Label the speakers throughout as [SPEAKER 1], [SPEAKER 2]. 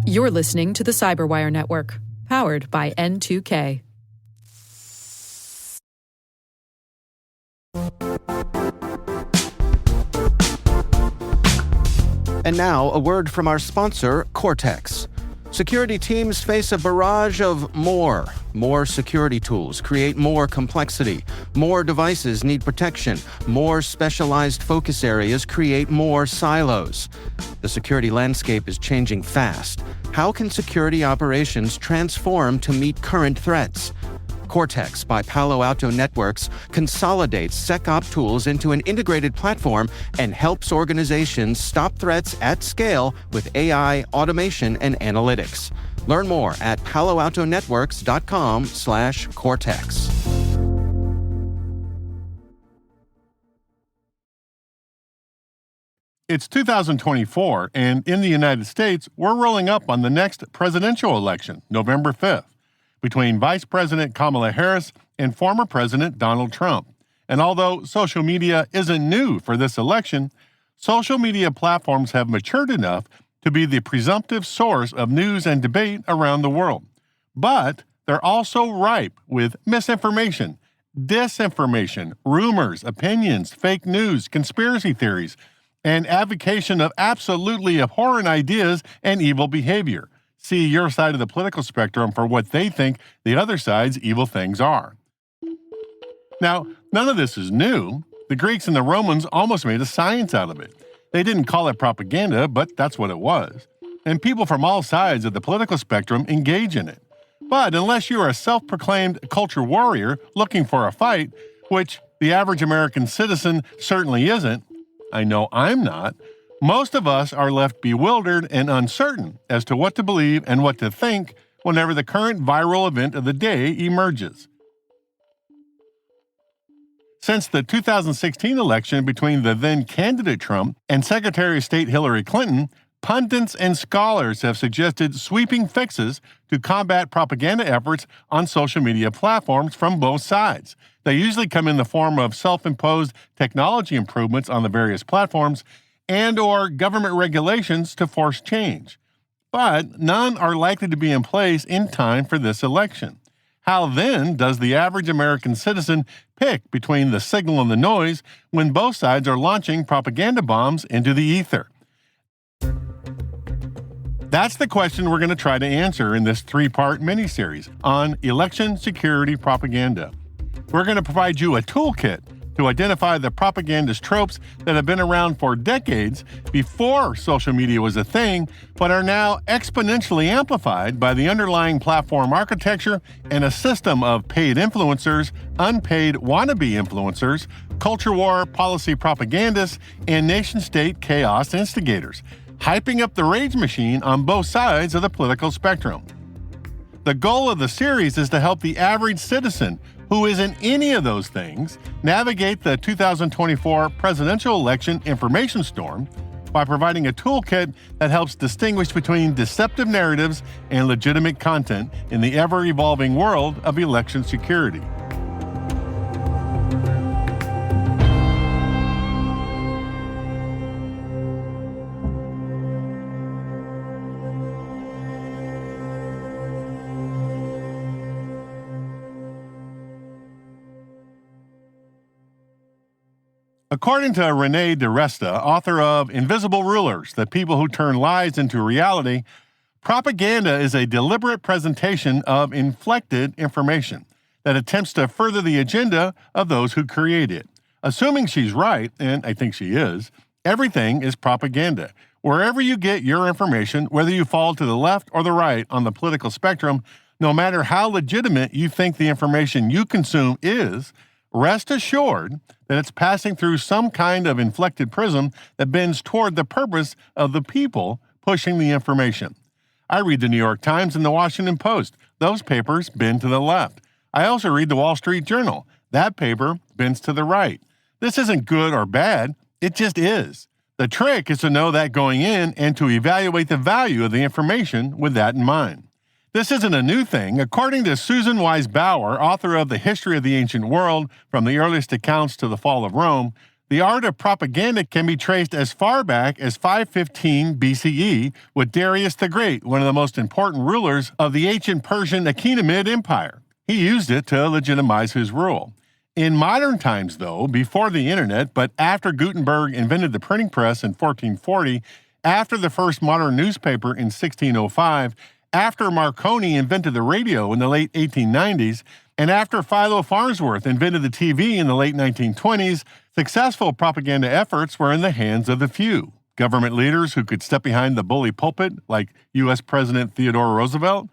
[SPEAKER 1] You're listening to the CyberWire Network, powered by N2K.
[SPEAKER 2] And now, a word from our sponsor, Cortex. Security teams face a barrage of more security tools create more complexity, more devices need protection, more specialized focus areas create more silos. The security landscape is changing fast. How can security operations transform to meet current threats? Cortex by Palo Alto Networks consolidates SecOps tools into an integrated platform and helps organizations stop threats at scale with AI, automation, and analytics. Learn more at paloaltonetworks.com/Cortex.
[SPEAKER 3] It's 2024, and in the United States, we're rolling up on the next presidential election, November 5th. Between Vice President Kamala Harris and former President Donald Trump. And although social media isn't new for this election, social media platforms have matured enough to be the presumptive source of news and debate around the world. But they're also ripe with misinformation, disinformation, rumors, opinions, fake news, conspiracy theories, and advocation of absolutely abhorrent ideas and evil behavior. See your side of the political spectrum for what they think the other side's evil things are. Now, none of this is new. The Greeks and the Romans almost made a science out of it. They didn't call it propaganda, but that's what it was. And people from all sides of the political spectrum engage in it. But unless you are a self-proclaimed culture warrior looking for a fight, which the average American citizen certainly isn't, I know I'm not, most of us are left bewildered and uncertain as to what to believe and what to think whenever the current viral event of the day emerges. Since the 2016 election between the then candidate Trump and Secretary of State Hillary Clinton, pundits and scholars have suggested sweeping fixes to combat propaganda efforts on social media platforms from both sides. They usually come in the form of self-imposed technology improvements on the various platforms and/or government regulations to force change. But none are likely to be in place in time for this election. How then does the average American citizen pick between the signal and the noise when both sides are launching propaganda bombs into the ether? That's the question we're going to try to answer in this three-part miniseries on election security propaganda. We're going to provide you a toolkit to identify the propagandist tropes that have been around for decades before social media was a thing, but are now exponentially amplified by the underlying platform architecture and a system of paid influencers, unpaid wannabe influencers, culture war policy propagandists, and nation-state chaos instigators, hyping up the rage machine on both sides of the political spectrum. The goal of the series is to help the average citizen who isn't any of those things navigate the 2024 presidential election information storm by providing a toolkit that helps distinguish between deceptive narratives and legitimate content in the ever-evolving world of election security. According to René DiResta, author of Invisible Rulers, The People Who Turn Lies into Reality, propaganda is a deliberate presentation of inflected information that attempts to further the agenda of those who create it. Assuming she's right, and I think she is, everything is propaganda. Wherever you get your information, whether you fall to the left or the right on the political spectrum, no matter how legitimate you think the information you consume is, rest assured that it's passing through some kind of inflected prism that bends toward the purpose of the people pushing the information. I read the New York Times and the Washington Post. Those papers bend to the left. I also read the Wall Street Journal. That paper bends to the right. This isn't good or bad. It just is. The trick is to know that going in and to evaluate the value of the information with that in mind. This isn't a new thing. According to Susan Wise Bauer, author of The History of the Ancient World, From the Earliest Accounts to the Fall of Rome, The art of propaganda can be traced as far back as 515 BCE with Darius the Great, one of the most important rulers of the ancient Persian Achaemenid Empire. He used it to legitimize his rule. In modern times, though, before the internet, but after Gutenberg invented the printing press in 1440, after the first modern newspaper in 1605, after Marconi invented the radio in the late 1890s, and after Philo Farnsworth invented the TV in the late 1920s, successful propaganda efforts were in the hands of the few. Government leaders who could step behind the bully pulpit, like U.S. President Theodore Roosevelt,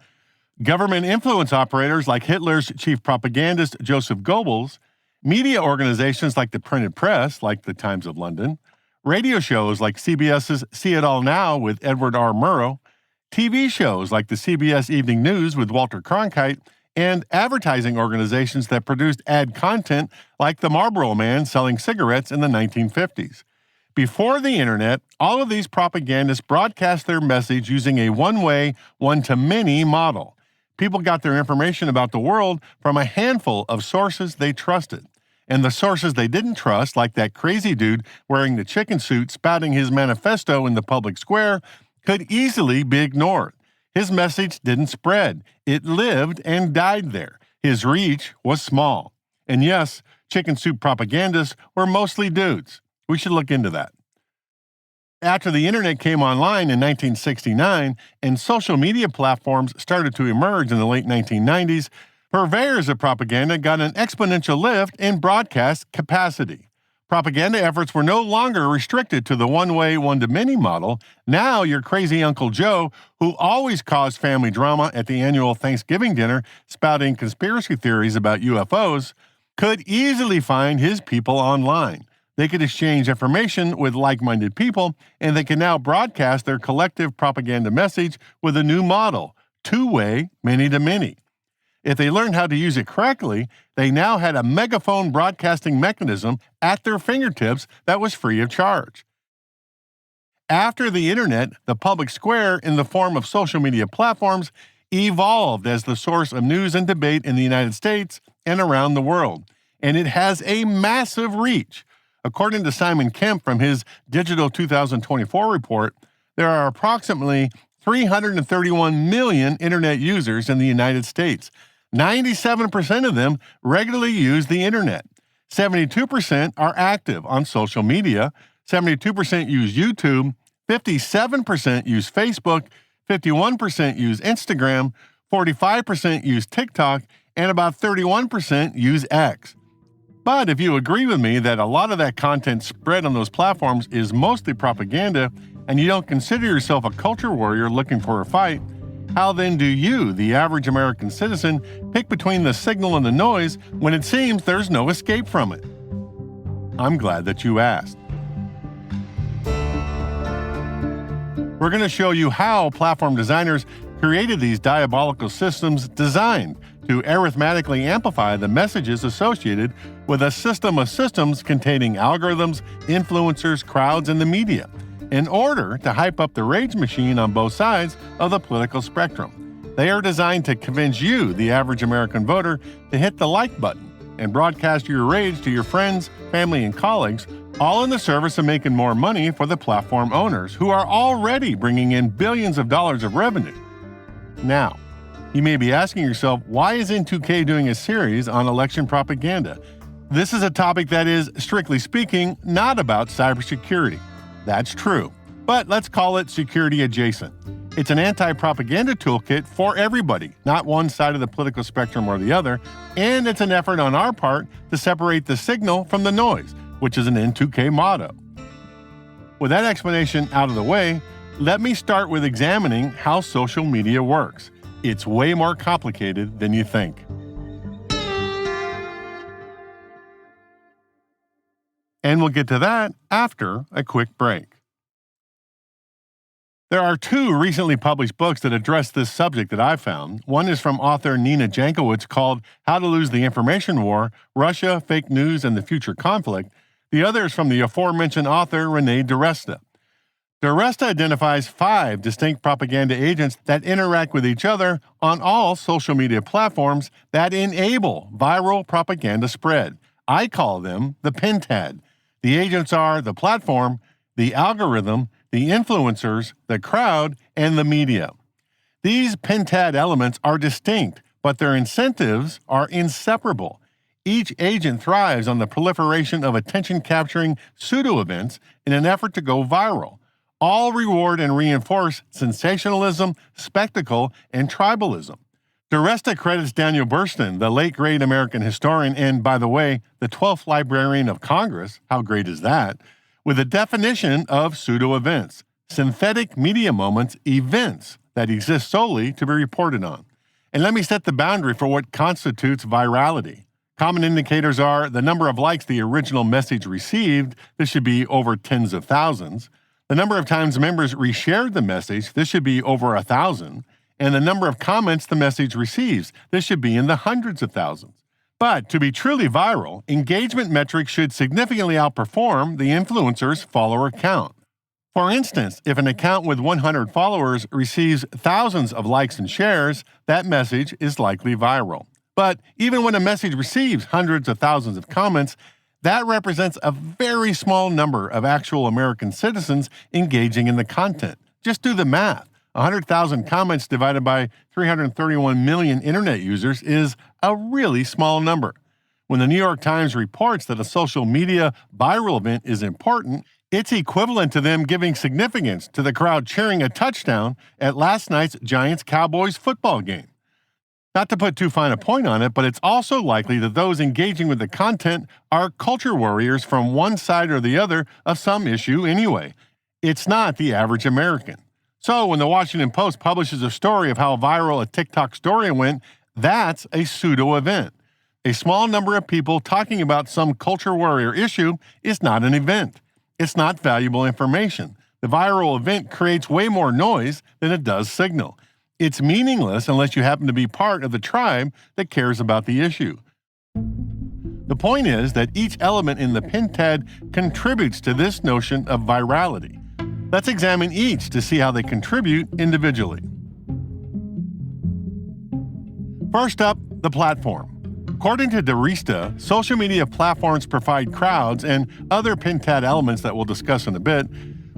[SPEAKER 3] government influence operators like Hitler's chief propagandist Joseph Goebbels, media organizations like the printed press, like the Times of London, radio shows like CBS's See It All Now with Edward R. Murrow, TV shows like the CBS Evening News with Walter Cronkite, and advertising organizations that produced ad content like the Marlboro Man selling cigarettes in the 1950s. Before the internet, all of these propagandists broadcast their message using a one-way, one-to-many model. People got their information about the world from a handful of sources they trusted. And the sources they didn't trust, like that crazy dude wearing the chicken suit spouting his manifesto in the public square, could easily be ignored. His message didn't spread. It lived and died there. His reach was small. And yes, chicken soup propagandists were mostly dudes. We should look into that. After the internet came online in 1969 and social media platforms started to emerge in the late 1990s, purveyors of propaganda got an exponential lift in broadcast capacity. Propaganda efforts were no longer restricted to the one-way, one-to-many model. Now your crazy Uncle Joe, who always caused family drama at the annual Thanksgiving dinner, spouting conspiracy theories about UFOs, could easily find his people online. They could exchange information with like-minded people, and they can now broadcast their collective propaganda message with a new model, two-way, many-to-many. If they learned how to use it correctly, they now had a megaphone broadcasting mechanism at their fingertips that was free of charge. After the internet, the public square in the form of social media platforms evolved as the source of news and debate in the United States and around the world, and it has a massive reach. According to Simon Kemp from his Digital 2024 report, there are approximately 331 million internet users in the United States. 97% of them regularly use the internet. 72% are active on social media. 72% use YouTube. 57% use Facebook. 51% use Instagram. 45% use TikTok. And about 31% use X. But if you agree with me that a lot of that content spread on those platforms is mostly propaganda, and you don't consider yourself a culture warrior looking for a fight, how then do you, the average American citizen, pick between the signal and the noise when it seems there's no escape from it? I'm glad that you asked. We're going to show you how platform designers created these diabolical systems designed to arithmetically amplify the messages associated with a system of systems containing algorithms, influencers, crowds, and the media, in order to hype up the rage machine on both sides of the political spectrum. They are designed to convince you, the average American voter, to hit the like button and broadcast your rage to your friends, family, and colleagues, all in the service of making more money for the platform owners, who are already bringing in billions of dollars of revenue. Now, you may be asking yourself, why is N2K doing a series on election propaganda? This is a topic that is, strictly speaking, not about cybersecurity. That's true, but let's call it security adjacent. It's an anti-propaganda toolkit for everybody, not one side of the political spectrum or the other, and it's an effort on our part to separate the signal from the noise, which is an N2K motto. With that explanation out of the way, let me start with examining how social media works. It's way more complicated than you think. And we'll get to that after a quick break. There are two recently published books that address this subject that I found. One is from author Nina Jankowicz called How to Lose the Information War, Russia, Fake News, and the Future Conflict. The other is from the aforementioned author Renee DiResta. DiResta identifies 5 distinct propaganda agents that interact with each other on all social media platforms that enable viral propaganda spread. I call them the pentad. The agents are the platform, the algorithm, the influencers, the crowd, and the media. These pentad elements are distinct, but their incentives are inseparable. Each agent thrives on the proliferation of attention-capturing pseudo-events in an effort to go viral. All reward and reinforce sensationalism, spectacle, and tribalism. Duresta credits Daniel Burstyn, the late great American historian and, by the way, the 12th Librarian of Congress, how great is that, with a definition of pseudo-events, synthetic media moments, events that exist solely to be reported on. And let me set the boundary for what constitutes virality. Common indicators are the number of likes the original message received, this should be over tens of thousands, the number of times members reshared the message, this should be over 1,000, and the number of comments the message receives, this should be in the hundreds of thousands. But to be truly viral, engagement metrics should significantly outperform the influencer's follower count. For instance, if an account with 100 followers receives thousands of likes and shares, that message is likely viral. But even when a message receives hundreds of thousands of comments, that represents a very small number of actual American citizens engaging in the content. Just do the math. 100,000 comments divided by 331 million internet users is a really small number. When the New York Times reports that a social media viral event is important, it's equivalent to them giving significance to the crowd cheering a touchdown at last night's Giants-Cowboys football game. Not to put too fine a point on it, but it's also likely that those engaging with the content are culture warriors from one side or the other of some issue anyway. It's not the average American. So when the Washington Post publishes a story of how viral a TikTok story went, that's a pseudo-event. A small number of people talking about some culture warrior issue is not an event. It's not valuable information. The viral event creates way more noise than it does signal. It's meaningless unless you happen to be part of the tribe that cares about the issue. The point is that each element in the pentad contributes to this notion of virality. Let's examine each to see how they contribute individually. First up, the platform. According to Duresta, social media platforms provide crowds and other pentad elements that we'll discuss in a bit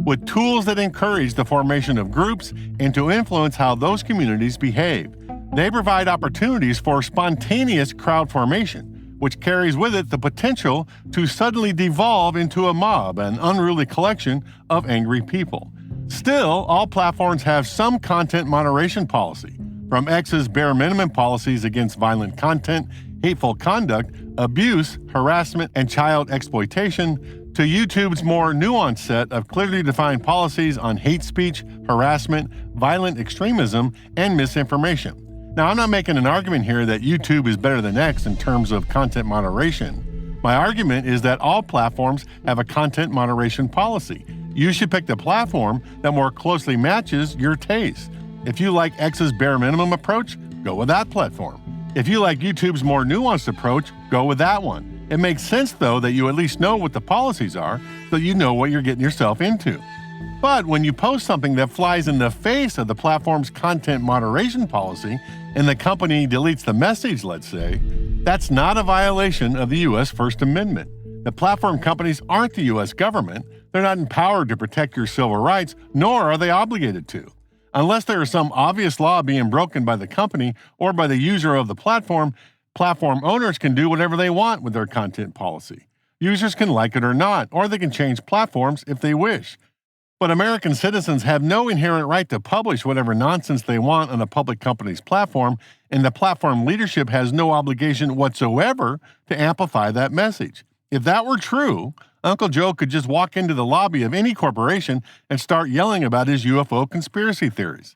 [SPEAKER 3] with tools that encourage the formation of groups and to influence how those communities behave. They provide opportunities for spontaneous crowd formation, which carries with it the potential to suddenly devolve into a mob, an unruly collection of angry people. Still, all platforms have some content moderation policy, from X's bare minimum policies against violent content, hateful conduct, abuse, harassment, and child exploitation, to YouTube's more nuanced set of clearly defined policies on hate speech, harassment, violent extremism, and misinformation. Now, I'm not making an argument here that YouTube is better than X in terms of content moderation. My argument is that all platforms have a content moderation policy. You should pick the platform that more closely matches your taste. If you like X's bare minimum approach, go with that platform. If you like YouTube's more nuanced approach, go with that one. It makes sense, though, that you at least know what the policies are, so you know what you're getting yourself into. But when you post something that flies in the face of the platform's content moderation policy, and the company deletes the message, let's say, that's not a violation of the U.S. First Amendment. The platform companies aren't the U.S. government. They're not empowered to protect your civil rights, nor are they obligated to. Unless there is some obvious law being broken by the company or by the user of the platform owners can do whatever they want with their content policy. Users can like it or not, or they can change platforms if they wish. But American citizens have no inherent right to publish whatever nonsense they want on a public company's platform, and the platform leadership has no obligation whatsoever to amplify that message. If that were true, Uncle Joe could just walk into the lobby of any corporation and start yelling about his UFO conspiracy theories.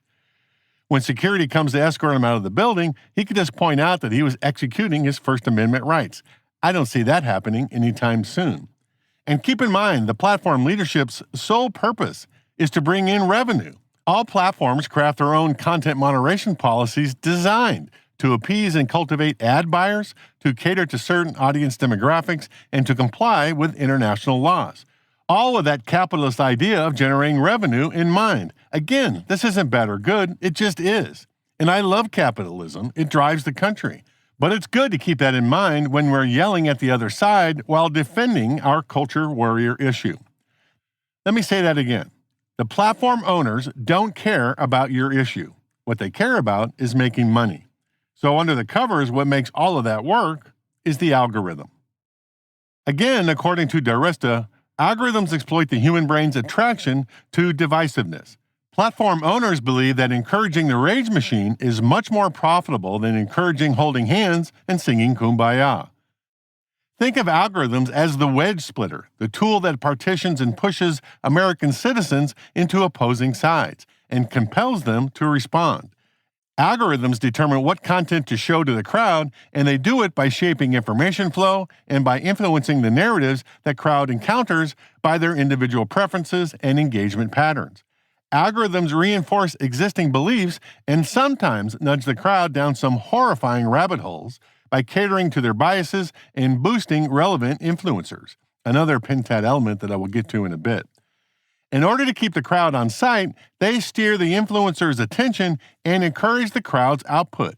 [SPEAKER 3] When security comes to escort him out of the building, he could just point out that he was executing his First Amendment rights. I don't see that happening anytime soon. And keep in mind, the platform leadership's sole purpose is to bring in revenue. All platforms craft their own content moderation policies designed to appease and cultivate ad buyers, to cater to certain audience demographics, and to comply with international laws. All with that capitalist idea of generating revenue in mind. Again, this isn't bad or good, it just is. And I love capitalism, it drives the country. But it's good to keep that in mind when we're yelling at the other side while defending our culture warrior issue. Let me say that again. The platform owners don't care about your issue. What they care about is making money. So under the covers, what makes all of that work is the algorithm. Again, according to Darista, algorithms exploit the human brain's attraction to divisiveness. Platform owners believe that encouraging the rage machine is much more profitable than encouraging holding hands and singing Kumbaya. Think of algorithms as the wedge splitter, the tool that partitions and pushes American citizens into opposing sides and compels them to respond. Algorithms determine what content to show to the crowd, and they do it by shaping information flow and by influencing the narratives that crowd encounters by their individual preferences and engagement patterns. Algorithms reinforce existing beliefs and sometimes nudge the crowd down some horrifying rabbit holes by catering to their biases and boosting relevant influencers, another Pentad element that I will get to in a bit. In order to keep the crowd on site, they steer the influencer's attention and encourage the crowd's output.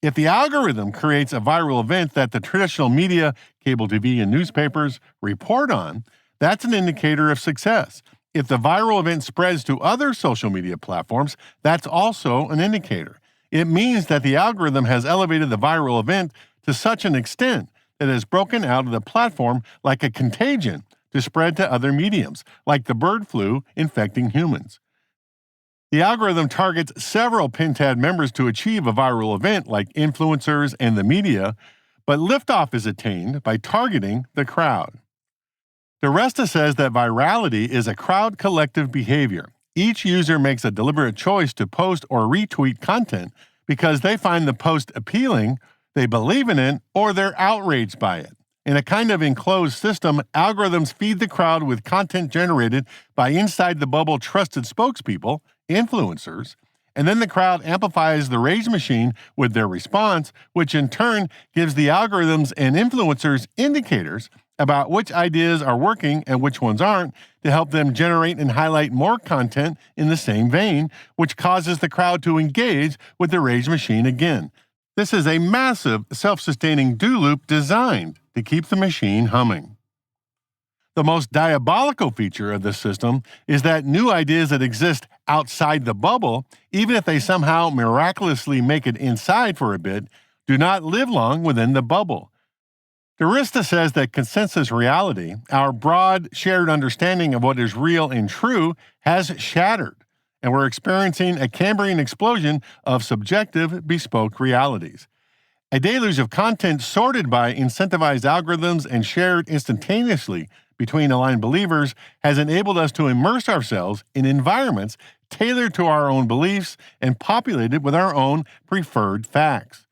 [SPEAKER 3] If the algorithm creates a viral event that the traditional media, cable TV, and newspapers report on, that's an indicator of success. If the viral event spreads to other social media platforms, that's also an indicator. It means that the algorithm has elevated the viral event to such an extent that it has broken out of the platform like a contagion to spread to other mediums, like the bird flu infecting humans. The algorithm targets several Pentad members to achieve a viral event, like influencers and the media, but liftoff is attained by targeting the crowd. Darista says that virality is a crowd collective behavior. Each user makes a deliberate choice to post or retweet content because they find the post appealing, they believe in it, or they're outraged by it. In a kind of enclosed system, algorithms feed the crowd with content generated by inside-the-bubble trusted spokespeople, influencers, and then the crowd amplifies the rage machine with their response, which in turn gives the algorithms and influencers indicators about which ideas are working and which ones aren't to help them generate and highlight more content in the same vein, which causes the crowd to engage with the rage machine again. This is a massive, self-sustaining do loop designed to keep the machine humming. The most diabolical feature of this system is that new ideas that exist outside the bubble, even if they somehow miraculously make it inside for a bit, do not live long within the bubble. Darista says that consensus reality, our broad, shared understanding of what is real and true, has shattered, and we're experiencing a Cambrian explosion of subjective, bespoke realities. A deluge of content sorted by incentivized algorithms and shared instantaneously between aligned believers has enabled us to immerse ourselves in environments tailored to our own beliefs and populated with our own preferred facts.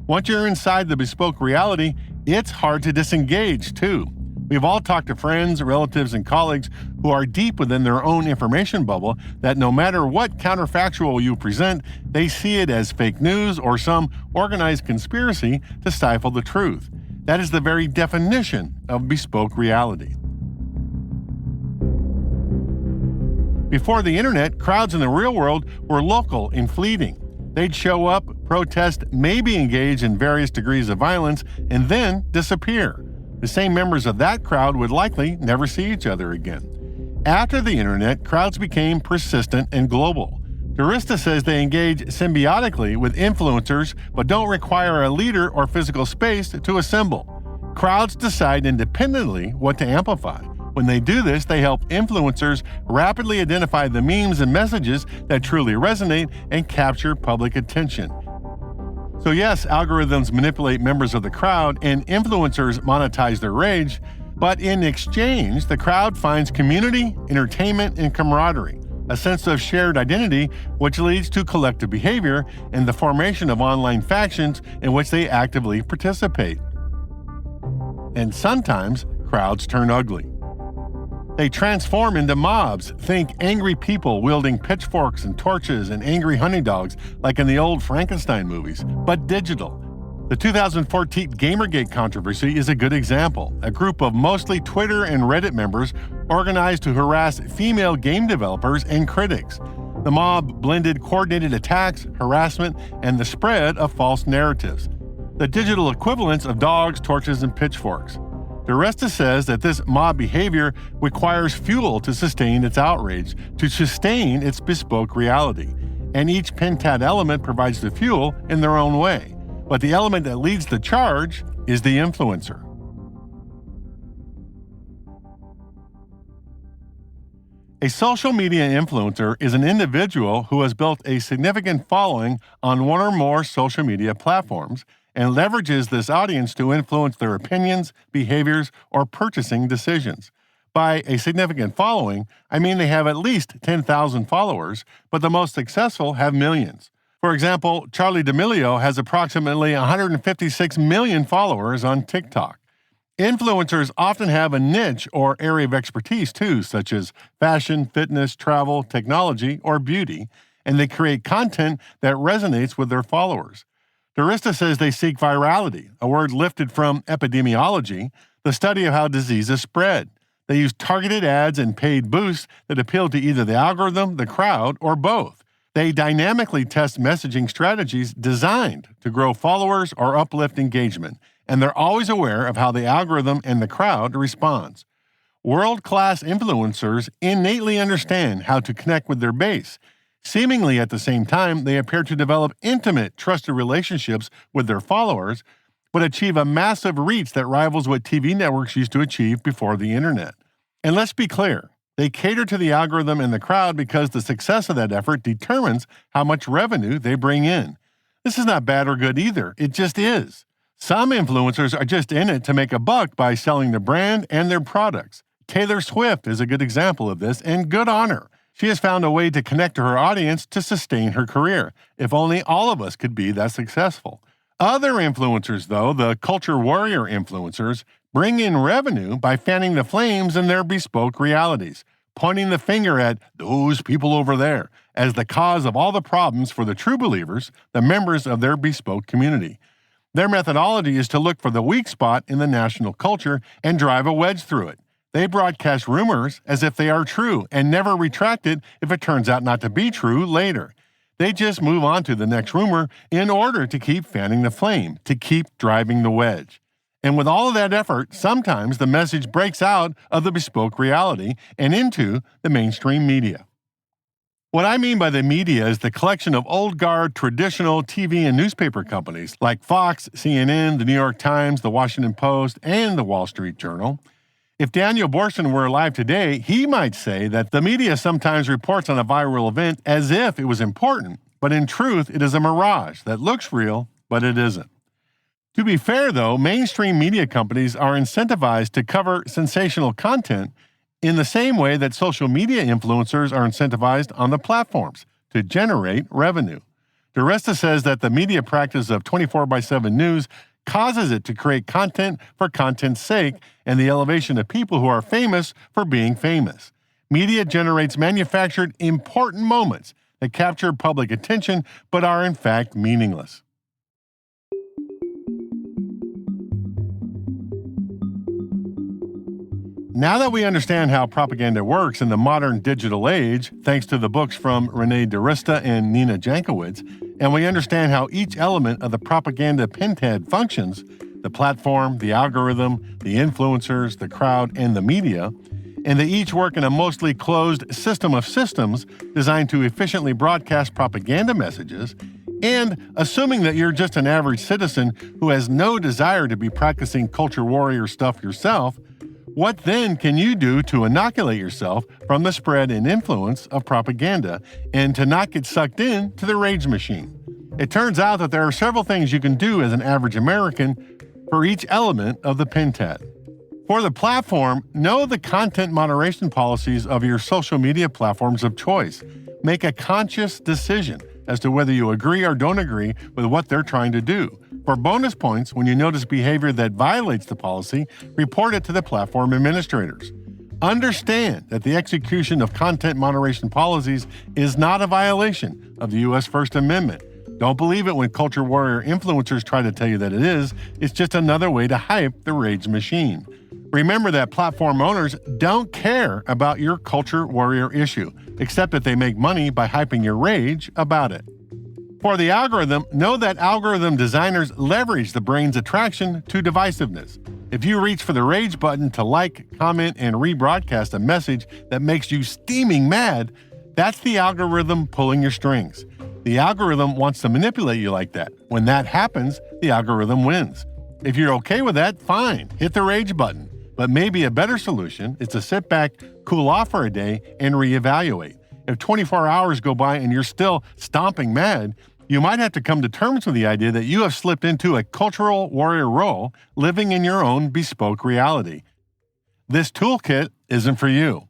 [SPEAKER 3] Once you're inside the bespoke reality, it's hard to disengage, too. We've all talked to friends, relatives, and colleagues who are deep within their own information bubble that no matter what counterfactual you present, they see it as fake news or some organized conspiracy to stifle the truth. That is the very definition of bespoke reality. Before the internet, crowds in the real world were local and fleeting. They'd show up, protest, maybe engage in various degrees of violence, and then disappear. The same members of that crowd would likely never see each other again. After the internet, crowds became persistent and global. Darista says they engage symbiotically with influencers but don't require a leader or physical space to assemble. Crowds decide independently what to amplify. When they do this, they help influencers rapidly identify the memes and messages that truly resonate and capture public attention. So yes, algorithms manipulate members of the crowd and influencers monetize their rage, but in exchange, the crowd finds community, entertainment, and camaraderie, a sense of shared identity which leads to collective behavior and the formation of online factions in which they actively participate. And sometimes, crowds turn ugly. They transform into mobs. Think angry people wielding pitchforks and torches and angry hunting dogs like in the old Frankenstein movies, but digital. The 2014 Gamergate controversy is a good example. A group of mostly Twitter and Reddit members organized to harass female game developers and critics. The mob blended coordinated attacks, harassment, and the spread of false narratives. the digital equivalents of dogs, torches, and pitchforks. DiResta says that this mob behavior requires fuel to sustain its outrage, to sustain its bespoke reality, and each pentad element provides the fuel in their own way. But the element that leads the charge is the influencer. A social media influencer is an individual who has built a significant following on one or more social media platforms and leverages this audience to influence their opinions, behaviors, or purchasing decisions. By a significant following, I mean they have at least 10,000 followers, but the most successful have millions. For example, Charli D'Amelio has approximately 156 million followers on TikTok. Influencers often have a niche or area of expertise too, such as fashion, fitness, travel, technology, or beauty, and they create content that resonates with their followers. DiResta says they seek virality, a word lifted from epidemiology, the study of how diseases spread. They use targeted ads and paid boosts that appeal to either the algorithm, the crowd, or both. They dynamically test messaging strategies designed to grow followers or uplift engagement, and they're always aware of how the algorithm and the crowd responds. World-class influencers innately understand how to connect with their base. Seemingly at the same time, they appear to develop intimate, trusted relationships with their followers, but achieve a massive reach that rivals what TV networks used to achieve before the internet. And let's be clear, they cater to the algorithm and the crowd because the success of that effort determines how much revenue they bring in. This is not bad or good either, it just is. Some influencers are just in it to make a buck by selling their brand and their products. Taylor Swift is a good example of this, and good on her. She has found a way to connect to her audience to sustain her career. If only all of us could be that successful. Other influencers, though, the culture warrior influencers, bring in revenue by fanning the flames in their bespoke realities, pointing the finger at those people over there as the cause of all the problems for the true believers, the members of their bespoke community. Their methodology is to look for the weak spot in the national culture and drive a wedge through it. They broadcast rumors as if they are true and never retract it if it turns out not to be true later. They just move on to the next rumor in order to keep fanning the flame, to keep driving the wedge. And with all of that effort, sometimes the message breaks out of the bespoke reality and into the mainstream media. What I mean by the media is the collection of old guard traditional TV and newspaper companies like Fox, CNN, the New York Times, the Washington Post, and the Wall Street Journal. If Daniel Borson were alive today, he might say that the media sometimes reports on a viral event as if it was important, but in truth, it is a mirage that looks real, but it isn't. To be fair, though, mainstream media companies are incentivized to cover sensational content in the same way that social media influencers are incentivized on the platforms to generate revenue. DiResta says that the media practice of 24/7 news causes it to create content for content's sake and the elevation of people who are famous for being famous. Media generates manufactured important moments that capture public attention but are in fact meaningless. Now that we understand how propaganda works in the modern digital age, thanks to the books from Renee DiResta and Nina Jankowicz, and we understand how each element of the propaganda pentad functions, the platform, the algorithm, the influencers, the crowd, and the media, and they each work in a mostly closed system of systems designed to efficiently broadcast propaganda messages, and assuming that you're just an average citizen who has no desire to be practicing culture warrior stuff yourself, what then can you do to inoculate yourself from the spread and influence of propaganda and to not get sucked in to the rage machine? It turns out that there are several things you can do as an average American for each element of the pentad. For the platform, know the content moderation policies of your social media platforms of choice. Make a conscious decision as to whether you agree or don't agree with what they're trying to do. For bonus points, when you notice behavior that violates the policy, report it to the platform administrators. Understand that the execution of content moderation policies is not a violation of the U.S. First Amendment. Don't believe it when culture warrior influencers try to tell you that it is. It's just another way to hype the rage machine. Remember that platform owners don't care about your culture warrior issue, except that they make money by hyping your rage about it. For the algorithm, know that algorithm designers leverage the brain's attraction to divisiveness. If you reach for the rage button to like, comment, and rebroadcast a message that makes you steaming mad, that's the algorithm pulling your strings. The algorithm wants to manipulate you like that. When that happens, the algorithm wins. If you're okay with that, fine, hit the rage button. But maybe a better solution is to sit back, cool off for a day, and reevaluate. If 24 hours go by and you're still stomping mad, you might have to come to terms with the idea that you have slipped into a cultural warrior role, living in your own bespoke reality. This toolkit isn't for you.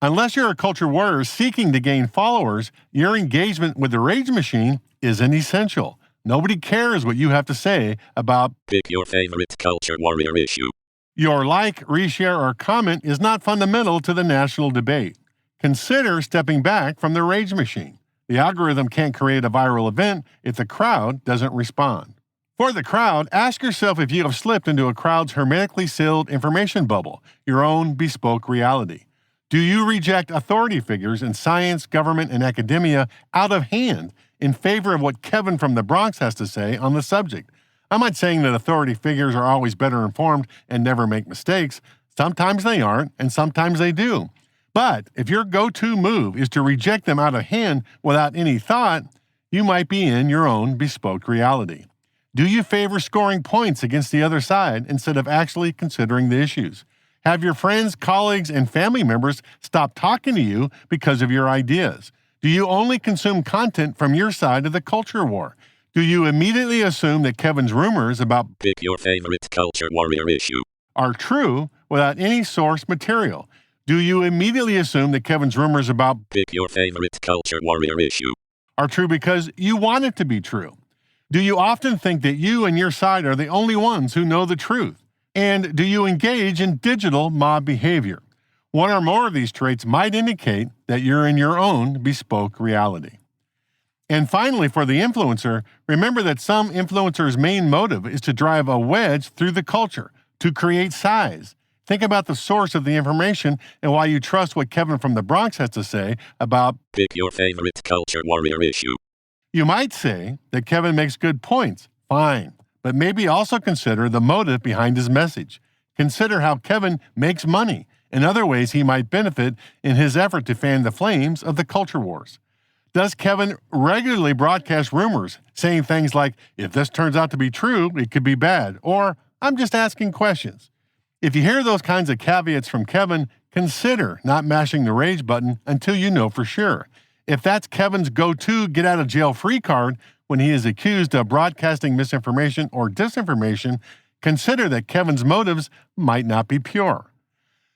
[SPEAKER 3] Unless you're a culture warrior seeking to gain followers, your engagement with the rage machine isn't essential. Nobody cares what you have to say about
[SPEAKER 4] pick your favorite culture warrior issue.
[SPEAKER 3] Your like, reshare, or comment is not fundamental to the national debate. Consider stepping back from the rage machine. The algorithm can't create a viral event if the crowd doesn't respond. For the crowd, ask yourself if you have slipped into a crowd's hermetically sealed information bubble, your own bespoke reality. Do you reject authority figures in science, government, and academia out of hand in favor of what Kevin from the Bronx has to say on the subject? I'm not saying that authority figures are always better informed and never make mistakes. Sometimes they aren't, and sometimes they do. But if your go-to move is to reject them out of hand without any thought, you might be in your own bespoke reality. Do you favor scoring points against the other side instead of actually considering the issues? Have your friends, colleagues, and family members stop talking to you because of your ideas? Do you only consume content from your side of the culture war? Do you immediately assume that Kevin's rumors about
[SPEAKER 4] pick your favorite culture warrior issue
[SPEAKER 3] are true without any source material? Do you immediately assume that Kevin's rumors about
[SPEAKER 4] pick your favorite culture warrior issue
[SPEAKER 3] are true because you want it to be true? Do you often think that you and your side are the only ones who know the truth? And do you engage in digital mob behavior? One or more of these traits might indicate that you're in your own bespoke reality. And finally, for the influencer, remember that some influencers' main motive is to drive a wedge through the culture, to create size. Think about the source of the information and why you trust what Kevin from the Bronx has to say about
[SPEAKER 4] pick your favorite culture warrior issue.
[SPEAKER 3] You might say that Kevin makes good points. Fine. But maybe also consider the motive behind his message. Consider how Kevin makes money and other ways he might benefit in his effort to fan the flames of the culture wars. Does Kevin regularly broadcast rumors saying things like, if this turns out to be true, it could be bad, or I'm just asking questions? If you hear those kinds of caveats from Kevin, consider not mashing the rage button until you know for sure. If that's Kevin's go-to get-out-of-jail-free card when he is accused of broadcasting misinformation or disinformation, consider that Kevin's motives might not be pure.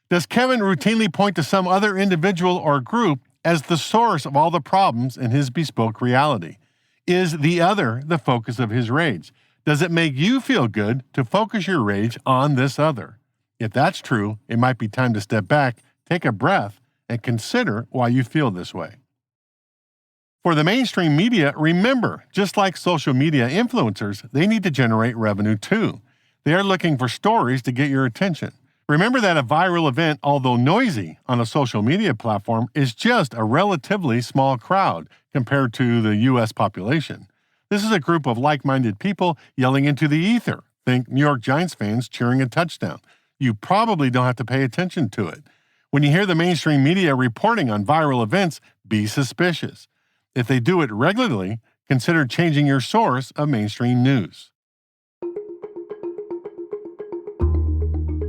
[SPEAKER 3] Does Kevin routinely point to some other individual or group as the source of all the problems in his bespoke reality? Is the other the focus of his rage? Does it make you feel good to focus your rage on this other? If that's true, it might be time to step back, take a breath, and consider why you feel this way. For the mainstream media, remember, just like social media influencers, they need to generate revenue too. They are looking for stories to get your attention. Remember that a viral event, although noisy on a social media platform, is just a relatively small crowd compared to the U.S. population. This is a group of like-minded people yelling into the ether. Think New York Giants fans cheering a touchdown. You probably don't have to pay attention to it. When you hear the mainstream media reporting on viral events, be suspicious. If they do it regularly, consider changing your source of mainstream news.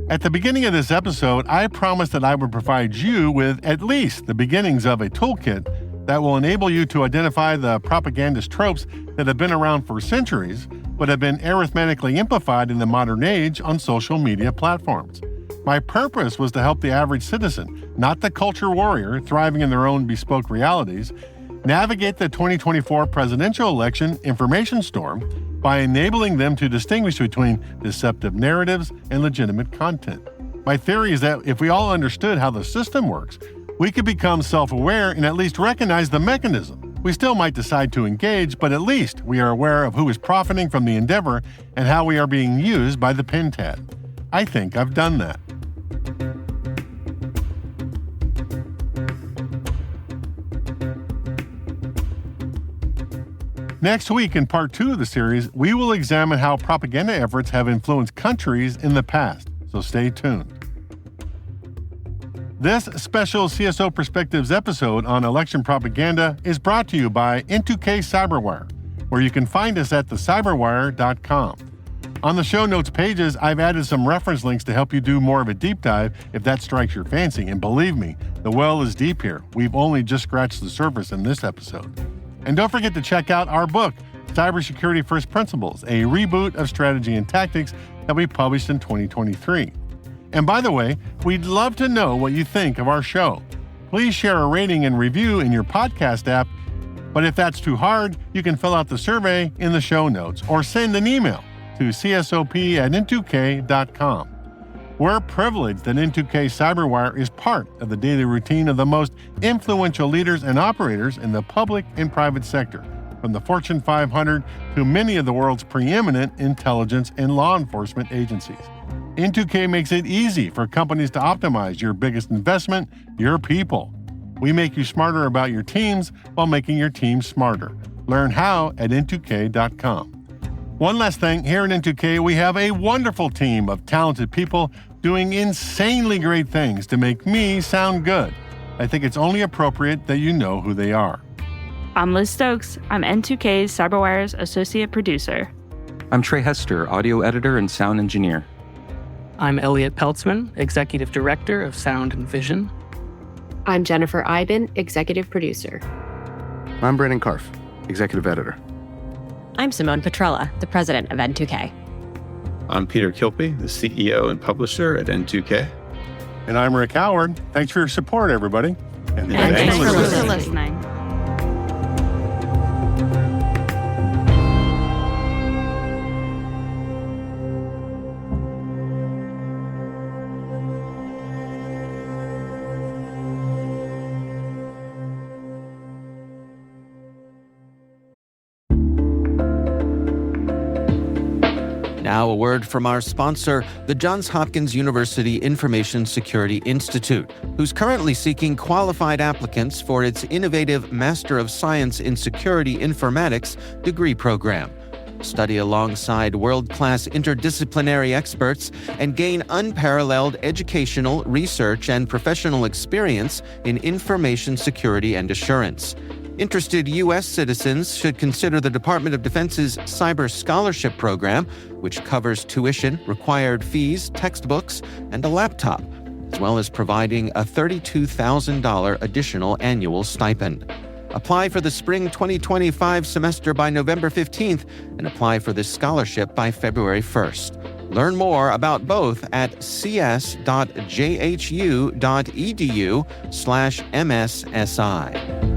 [SPEAKER 3] At the beginning of this episode, I promised that I would provide you with at least the beginnings of a toolkit that will enable you to identify the propagandist tropes that have been around for centuries, but have been arithmetically amplified in the modern age on social media platforms. My purpose was to help the average citizen, not the culture warrior thriving in their own bespoke realities, navigate the 2024 presidential election information storm by enabling them to distinguish between deceptive narratives and legitimate content. My theory is that if we all understood how the system works, we could become self-aware and at least recognize the mechanism. We still might decide to engage, but at least we are aware of who is profiting from the endeavor and how we are being used by the pentad. I think I've done that. Next week, in part 2 of the series, we will examine how propaganda efforts have influenced countries in the past, so stay tuned. This special CSO Perspectives episode on election propaganda is brought to you by N2K CyberWire, where you can find us at thecyberwire.com. On the show notes pages, I've added some reference links to help you do more of a deep dive if that strikes your fancy. And believe me, the well is deep here. We've only just scratched the surface in this episode. And don't forget to check out our book, Cybersecurity First Principles, a reboot of strategy and tactics that we published in 2023. And by the way, we'd love to know what you think of our show. Please share a rating and review in your podcast app. But if that's too hard, you can fill out the survey in the show notes or send an email to csop@n2k.com. We're privileged that N2K CyberWire is part of the daily routine of the most influential leaders and operators in the public and private sector, from the Fortune 500 to many of the world's preeminent intelligence and law enforcement agencies. N2K makes it easy for companies to optimize your biggest investment, your people. We make you smarter about your teams while making your team smarter. Learn how at n2k.com. One last thing, here at N2K, we have a wonderful team of talented people doing insanely great things to make me sound good. I think it's only appropriate that you know who they are.
[SPEAKER 5] I'm Liz Stokes. I'm N2K's CyberWire's associate producer.
[SPEAKER 6] I'm Trey Hester, audio editor and sound engineer.
[SPEAKER 7] I'm Elliot Peltzman, executive director of Sound and Vision.
[SPEAKER 8] I'm Jennifer Iben, executive producer.
[SPEAKER 9] I'm Brandon Karff, executive editor.
[SPEAKER 10] I'm Simone Petrella, the president of N2K.
[SPEAKER 11] I'm Peter Kilpie, the CEO and publisher at N2K.
[SPEAKER 3] And I'm Rick Howard. Thanks for your support, everybody.
[SPEAKER 5] And thanks for listening.
[SPEAKER 2] Now a word from our sponsor, the Johns Hopkins University Information Security Institute, who's currently seeking qualified applicants for its innovative Master of Science in Security Informatics degree program. Study alongside world-class interdisciplinary experts and gain unparalleled educational, research, and professional experience in information security and assurance. Interested U.S. citizens should consider the Department of Defense's Cyber Scholarship Program, which covers tuition, required fees, textbooks, and a laptop, as well as providing a $32,000 additional annual stipend. Apply for the spring 2025 semester by November 15th and apply for this scholarship by February 1st. Learn more about both at cs.jhu.edu/MSSI.